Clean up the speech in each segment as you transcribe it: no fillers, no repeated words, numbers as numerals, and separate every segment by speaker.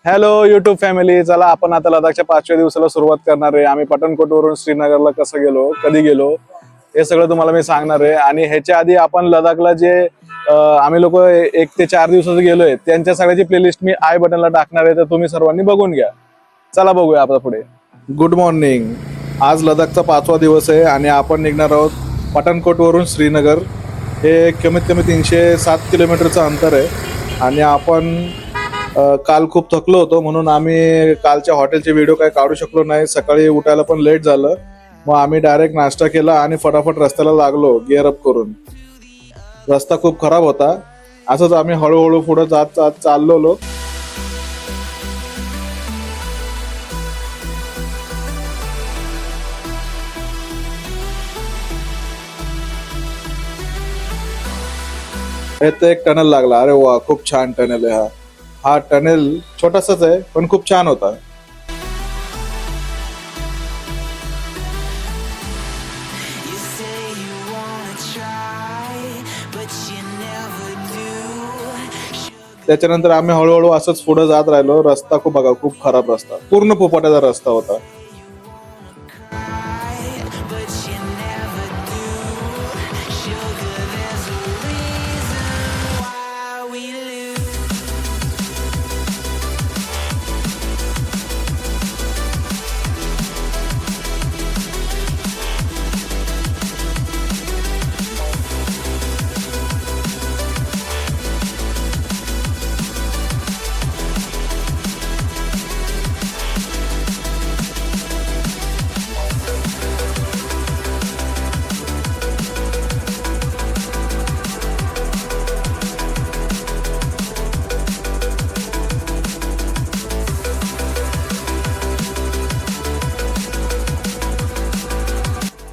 Speaker 1: Hello YouTube family, चला आपण आता लडाखच्या 5व्या दिवसाला सुरुवात करणार आहे. आम्ही पठाणकोटवरून श्रीनगरला कसं गेलो, कधी गेलो, हे सगळं तुम्हाला मी सांगणार आहे. आणि ह्याच्या आधी आपण लडाखला जे आम्ही लोक 1 ते 4 दिवसाचे गेलोय त्यांच्या सगळ्याची प्लेलिस्ट मी आय बटनला टाकणार आहे, तर तुम्ही सर्वांनी बघून घ्या. चला बघूया आता पुढे. Good morning. आज लडाखचा 5वा दिवस आहे आणि आपण निघणार आहोत पठाणकोटवरून श्रीनगर. हे कमीत कमी 307 किलोमीटरचं अंतर आहे. आणि आपण काल खूप थकलो होतो म्हणून आम्ही कालच्या हॉटेलचे व्हिडिओ काही काढू शकलो नाही. सकाळी उठायला पण लेट झालं, मग आम्ही डायरेक्ट नाश्ता केला आणि फटाफट रस्त्याला लागलो गिअर अप करून. रस्ता खूप खराब होता. असंच आम्ही हळूहळू पुढे जात जात चाललो. इथे एक टनल लागला. अरे वा, खूप छान टनल आहे. हा टनेल छोटासाच आहे पण खूप छान होता. त्याच्यानंतर आम्ही हळूहळू असंच पुढे जात राहिलो. रस्ता खूप बघा, खूप खराब रस्ता, पूर्ण पोपाट्याचा रस्ता होता.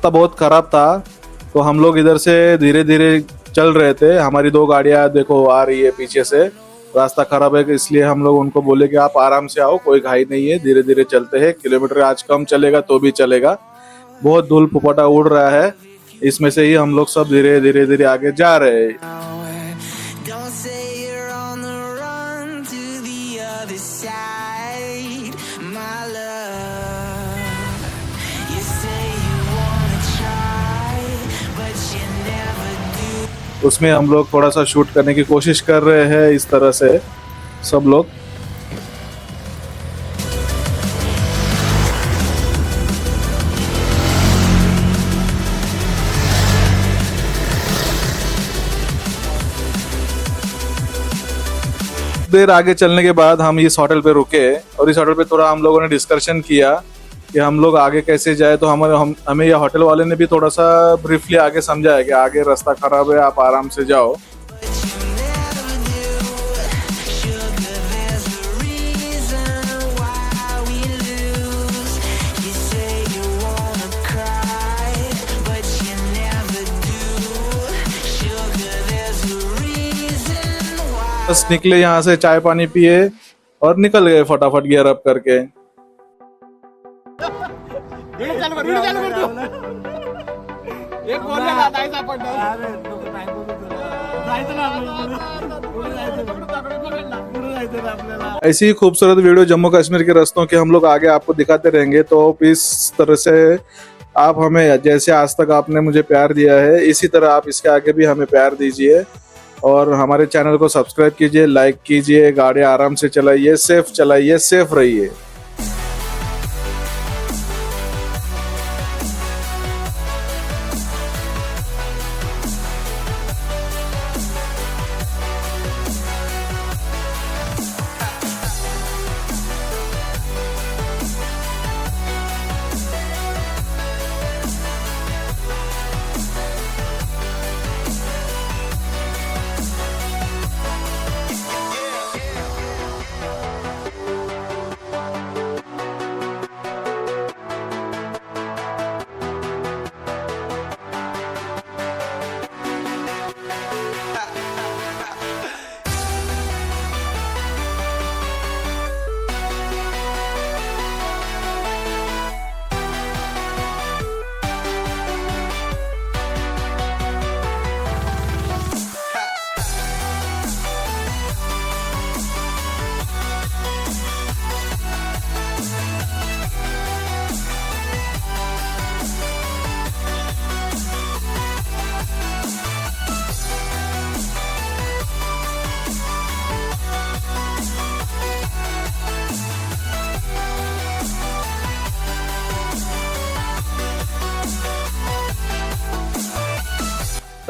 Speaker 1: रास्ता बहुत खराब था, तो हम लोग इधर से धीरे धीरे चल रहे थे. हमारी 2 गाड़ियां देखो आ रही है पीछे से. रास्ता खराब है इसलिए हम लोग उनको बोले कि आप आराम से आओ, कोई घाई नहीं है, धीरे धीरे चलते हैं. किलोमीटर आज कम चलेगा तो भी चलेगा. बहुत धूल पुपटा उड़ रहा है, इसमें से ही हम लोग सब धीरे धीरे धीरे आगे जा रहे हैं. उसमें हम लोग थोड़ा सा शूट करने की कोशिश कर रहे हैं. इस तरह से सब लोग देर आगे चलने के बाद हम इस होटल पे रुके और इस होटल पे थोड़ा हम लोगों ने डिस्कशन किया कि हम लोग आगे कैसे जाए. तो हमें ये होटल वाले ने भी थोड़ा सा ब्रीफली आगे समझाया कि आगे रास्ता खराब है, आप आराम से जाओ. बस निकले यहाँ से, चाय पानी पिए और निकल गए फटाफट गियर अप करके. ऐसी ही खूबसूरत वीडियो जम्मू कश्मीर के रास्तों के हम लोग आगे आपको दिखाते रहेंगे. तो इस तरह से आप हमें, जैसे आज तक आपने मुझे प्यार दिया है, इसी तरह आप इसके आगे भी हमें प्यार दीजिए. और हमारे चैनल को सब्सक्राइब कीजिए, लाइक कीजिए. गाड़ी आराम से चलाइए, सेफ रहिए.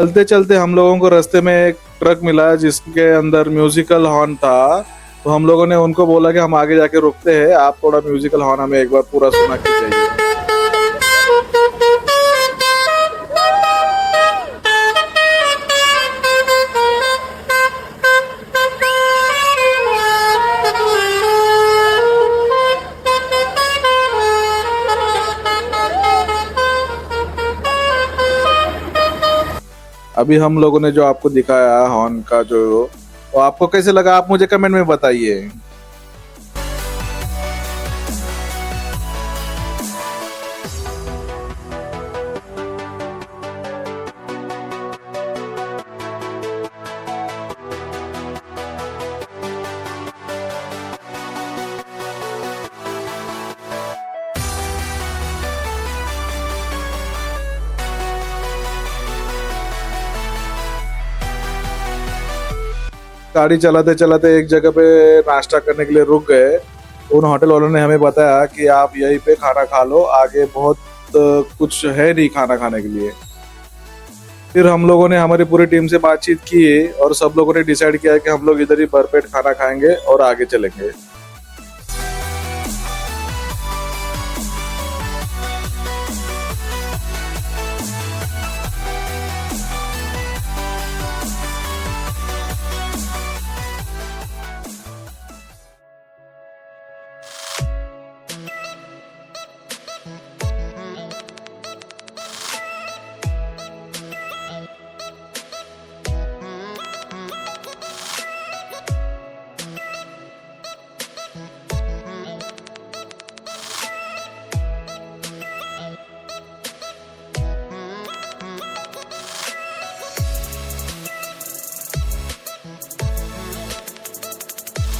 Speaker 1: चलते चलते हम लोगों को रास्ते में एक ट्रक मिला जिसके अंदर म्यूजिकल हॉर्न था। तो हम लोगों ने उनको बोला कि हम आगे जाके रुकते हैं, आप थोड़ा म्यूजिकल हॉर्न हमें एक बार पूरा सुना के जाइए। अभी हम लोगों ने जो आपको दिखाया हॉर्न का जो, तो आपको कैसे लगा आप मुझे कमेंट में बताइए। गाड़ी चलाते चलाते एक जगह पे नाश्ता करने के लिए रुक गए। उन होटल वालों ने हमें बताया कि आप यहीं पे खाना खा लो, आगे बहुत कुछ है नहीं खाना खाने के लिए। फिर हम लोगों ने हमारी पूरी टीम से बातचीत की और सब लोगों ने डिसाइड किया कि हम लोग इधर ही भरपेट खाना खाएंगे और आगे चलेंगे।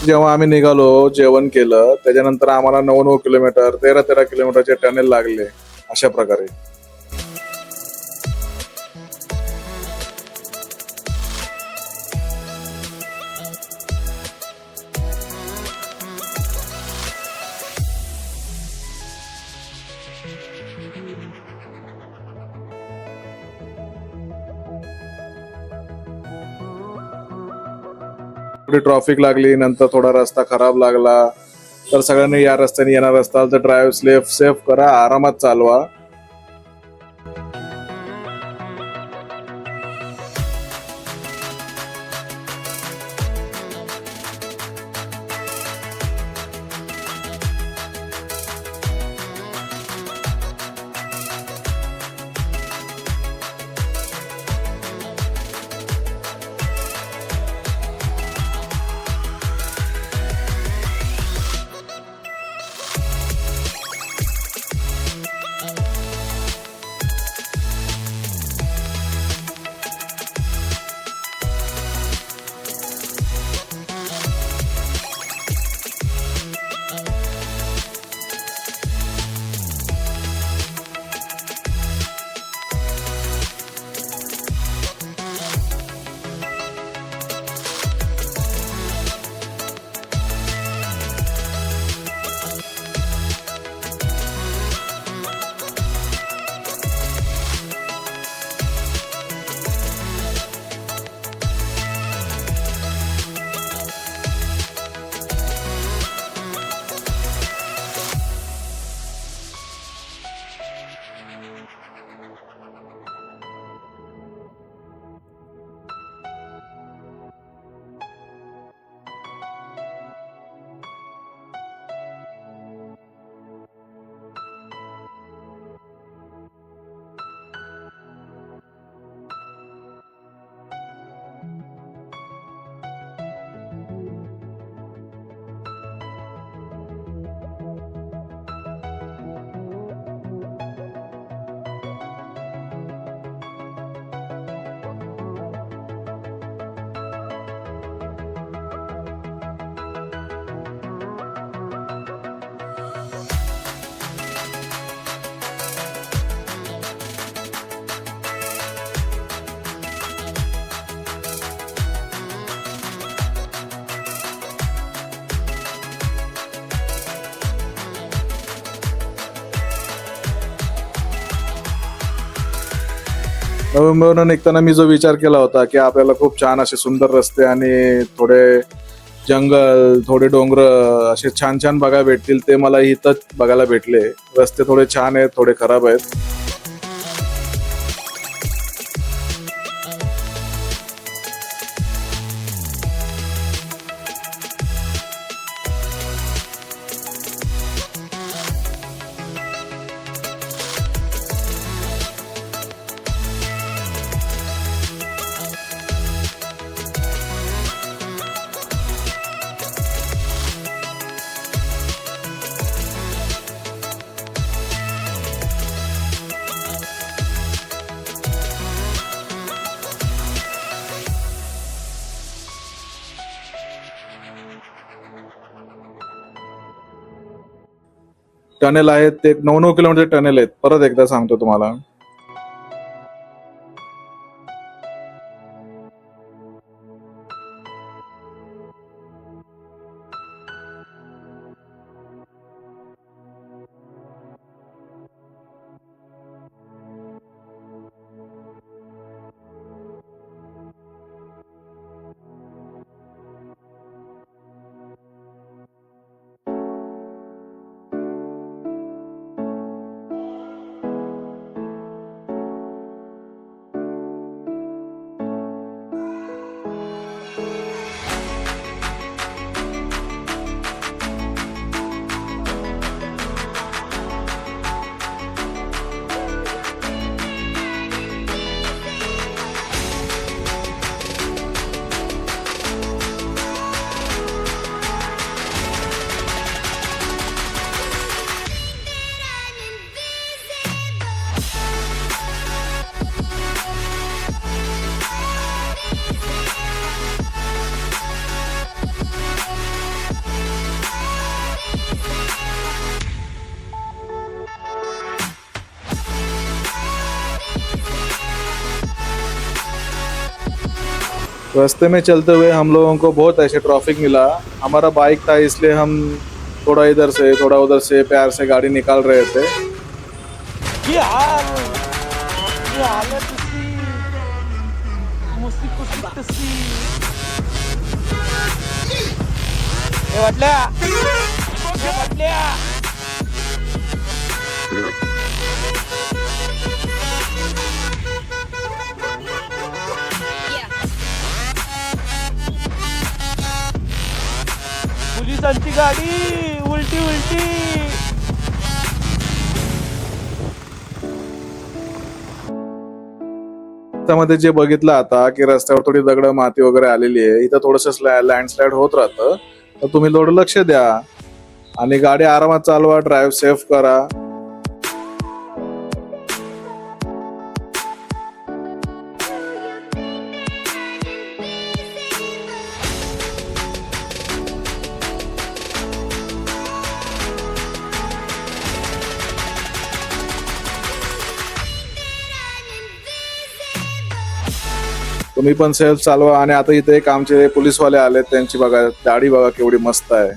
Speaker 1: जेव्हा आम्ही निघालो जेवण केलं त्याच्यानंतर आम्हाला 9 किलोमीटर 13 किलोमीटरचे टनेल लागले अशा प्रकारे। थोडी ट्रॉफिक लागली, नंतर थोडा रस्ता खराब लागला, तर सगळ्यांनी या रस्त्याने येणार असाल तर ड्राईव्ह सेफ करा, आरामात चालवा। नोव्हेंबरनं निघताना मी जो विचार केला होता की आपल्याला खूप छान असे सुंदर रस्ते आणि थोडे जंगल, थोडे डोंगर असे छान छान बघायला भेटतील, ते मला इथं बघायला भेटले. रस्ते थोडे छान आहेत, थोडे खराब आहेत. टनेल आहेत ते 9-9 किलोमीटर टनेल आहेत. परत एकदा सांगतो तुम्हाला. रास्ते में चलते हुए हम लोगों को बहुत ऐसे ट्रैफिक मिला. हमारा बाइक था इसलिए हम थोड़ा इधर से थोड़ा उधर से प्यार से गाड़ी निकाल रहे थे.
Speaker 2: ये हालत इसकी मुस्लिम कुछ तस्सी हे वाटल्या पोलिसांची गाडी उलटी उलटी.
Speaker 1: त्यामध्ये जे बघितलं आता की रस्त्यावर थोडी दगड माती वगैरे आलेली आहे. इथं थोडस लँडस्लाइड होत राहतं, तर तुम्ही थोडं लक्ष द्या आणि गाडी आरामात चालवा. ड्राईव्ह सेफ करा. तुम्ही पण सेल्फ चालवा. आणि आता इथे एक आमचे पोलीसवाले आले, त्यांची बघा दाढी बघा केवढी मस्त आहे.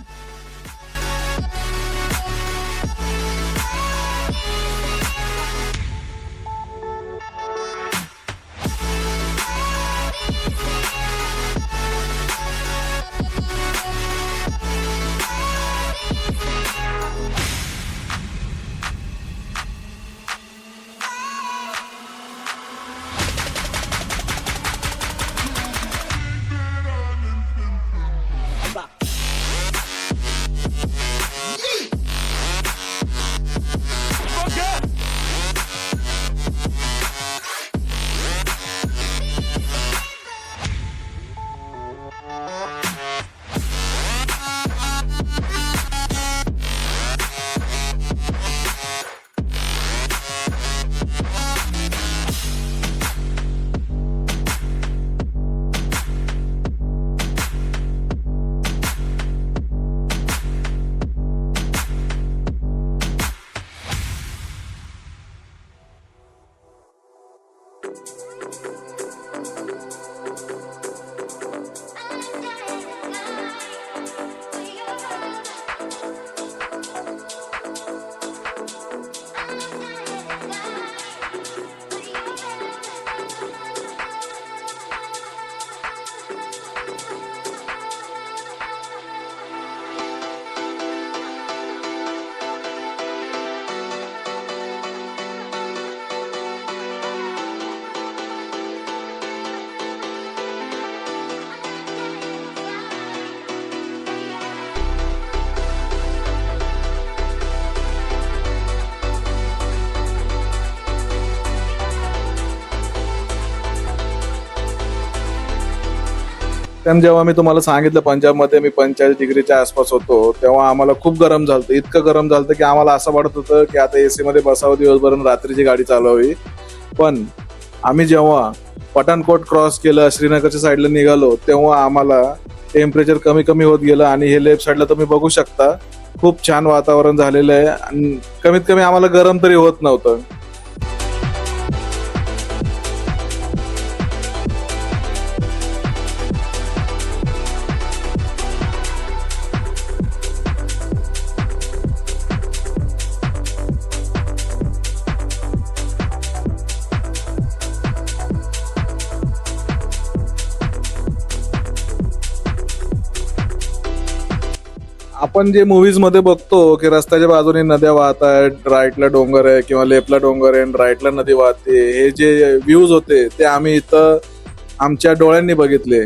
Speaker 1: कारण जेव्हा मी तुम्हाला सांगितलं पंजाबमध्ये मी 45 डिग्रीच्या आसपास होतो तेव्हा आम्हाला खूप गरम झालं, इतकं गरम झालं की आम्हाला असं वाटत होतं की आता AC मध्ये बसावं दिवसभर आणि रात्रीची गाडी चालवावी. पण आम्ही जेव्हा पठाणकोट क्रॉस केलं, श्रीनगरच्या साईडला निघालो, तेव्हा आम्हाला टेम्परेचर कमी कमी होत गेलं आणि हे लेफ्ट साईडला तुम्ही बघू शकता खूप छान वातावरण झालेलं आहे आणि कमीत कमी आम्हाला गरम तरी होत नव्हतं. आपण जे मूवीज मध्ये बघतो की रस्त्याच्या बाजूने नद्या वाहत आहेत, राईटला डोंगर आहे किंवा लेफ्टला डोंगर आहे आणि राईटला नदी वाहते, हे जे व्ह्यूज होते ते आम्ही इथं आमच्या डोळ्यांनी बघितले.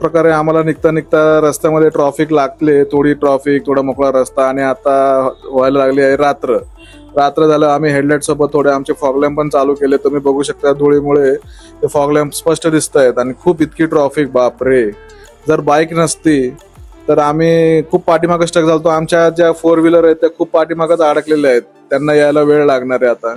Speaker 1: प्रकारे आम्हाला निघता निघता रस्त्यामध्ये ट्रॉफिक लागले, थोडी ट्रॉफिक, थोडा मोकळा रस्ता आणि आता व्हायला लागली आहे रात्र झालं. आम्ही हेडलाईट सोबत थोडे आमचे फॉगलॅम्प पण चालू केले. तुम्ही बघू शकता धुळीमुळे ते फॉगलॅम्प स्पष्ट दिसत आहेत आणि खूप इतकी ट्रॉफिक, बापरे. जर बाईक नसती तर आम्ही खूप पाठीमागं स्टक झालतो. आमच्या ज्या 4 व्हीलर आहेत त्या खूप पाठीमागच अडकलेल्या आहेत, त्यांना यायला वेळ लागणार आहे आता.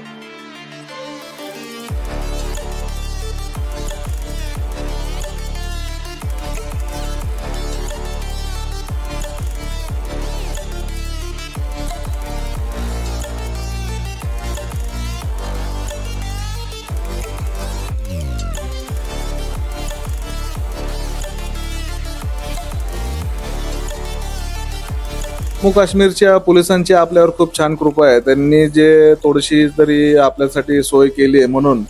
Speaker 1: जम्मू काश्मीरच्या पोलिसांची आपल्यावर खूप छान कृपा आहे. त्यांनी जे थोडीशी तरी आपल्यासाठी सोय केली आहे म्हणून,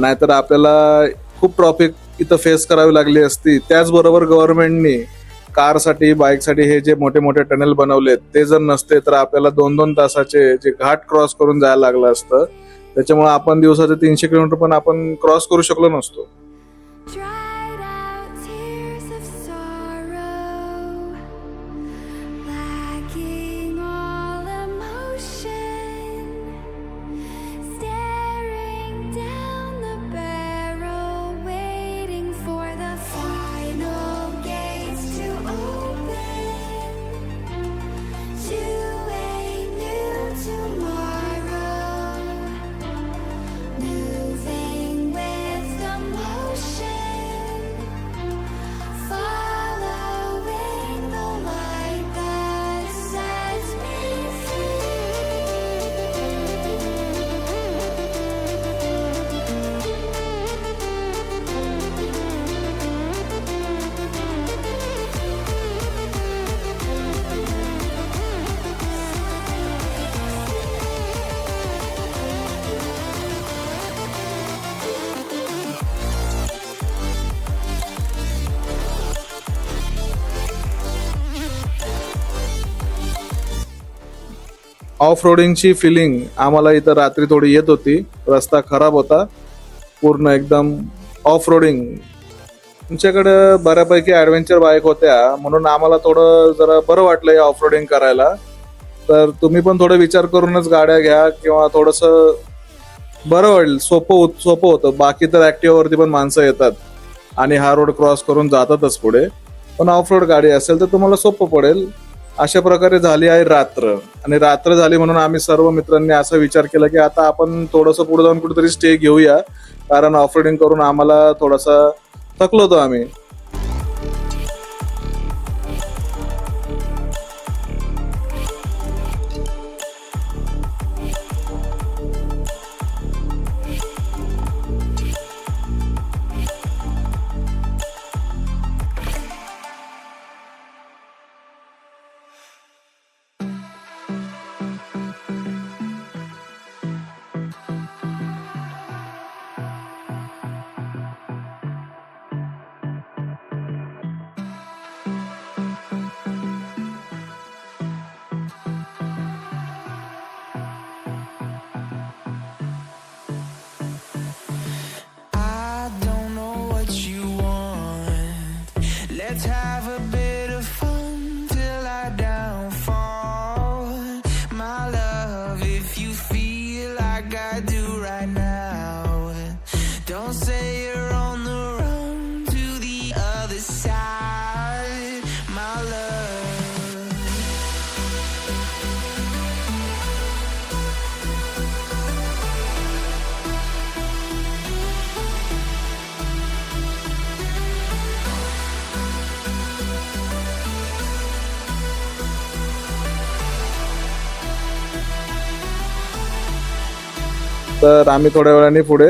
Speaker 1: नाहीतर आपल्याला खूप ट्रॉफिक इथं फेस करावी लागली असती. त्याचबरोबर गव्हर्नमेंटनी कारसाठी, बाईकसाठी हे जे मोठे मोठे टनेल बनवलेत ते जर नसते तर आपल्याला 2-2 तासाचे जे घाट क्रॉस करून जायला लागलं असतं. त्याच्यामुळे आपण दिवसाचे 300 किलोमीटर पण आपण क्रॉस करू शकलो नसतो.
Speaker 3: Dried out tears of sorrow, lacking all emotion, staring down the barrel, waiting for the final gates to open to a new tomorrow, moving with the motion, following the light that sets me
Speaker 1: off रोडिंगची feeling आम्हाला इथं रात्री थोडी येत होती. रस्ता खराब होता, पूर्ण एकदम ऑफ रोडिंग तुमच्याकडे बऱ्यापैकी ॲडव्हेंचर बाईक होत्या म्हणून आम्हाला थोडं जरा बरं वाटलं या ऑफरोडिंग करायला. तर तुम्ही पण थोडं विचार करूनच गाड्या घ्या किंवा थोडंसं बरं वाटेल. सोपं होतं. बाकी तर ॲक्टिव्हावरती पण माणसं येतात आणि हा रोड क्रॉस करून जातातच पुढे, पण ऑफ रोड गाडी असेल तर तुम्हाला सोपं पडेल. अशा प्रकारे झाली आहे रात्र, आणि रात्र झाली म्हणून आम्ही सर्व मित्रांनी असा विचार केला की आता आपण थोडंसं पुढे जाऊन कुठेतरी स्टे घेऊया, कारण ऑफ रोडिंग करून आम्हाला थोडासा थकलो होतो आम्ही.
Speaker 4: I don't know what you want. Let's have a bit of fun till I downfall. My love, if you feel like I do right now, don't say you're on the run to the other side. My love.
Speaker 1: तर आम्ही थोड्या वेळाने पुढे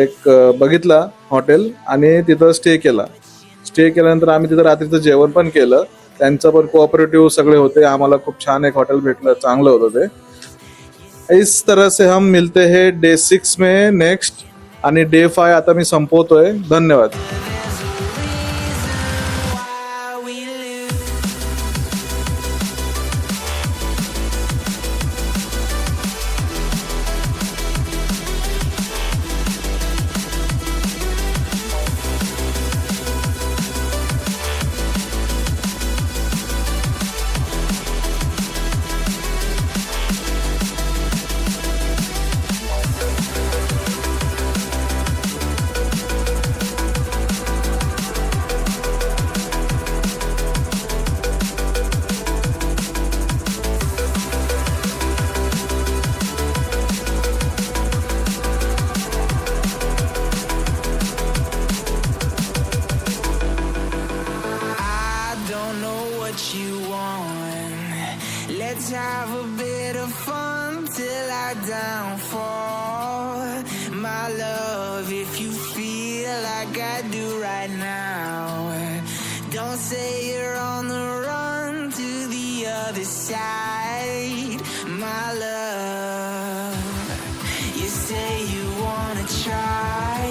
Speaker 1: एक बघितला hotel आणि तिथं stay केला. स्टे केल्यानंतर आम्ही तिथं रात्रीचं जेवण पण केलं. त्यांचं पण कोऑपरेटिव्ह सगळे होते. आम्हाला खूप छान एक हॉटेल भेटलं, चांगलं होतं ते. इस तरह से हम मिलते हैं डे 6 में नेक्स्ट, आणि डे 5 आता मी संपवतोय. धन्यवाद.
Speaker 4: Why we live. I don't know what you want. Let's have a bit of fun till I downfall. My love, if you feel like I do right now, don't say you're on the run to the other side. My love, you say you wanna try,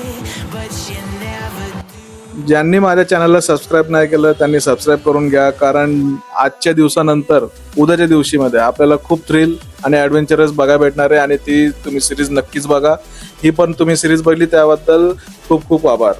Speaker 4: but you never do.
Speaker 1: ज्यांनी माझ्या चॅनलला subscribe नाही केलं त्यांनी subscribe करून घ्या, कारण आजच्या दिवसानंतर उद्याच्या दिवशीमध्ये आपल्याला खूप थ्रिल आणि ॲडव्हेंचरस बघायला भेटणार आहे, आणि ती तुम्ही सिरीज नक्कीच बघा. ही पण तुम्ही सिरीज बघली त्याबद्दल खूप खूप आभार.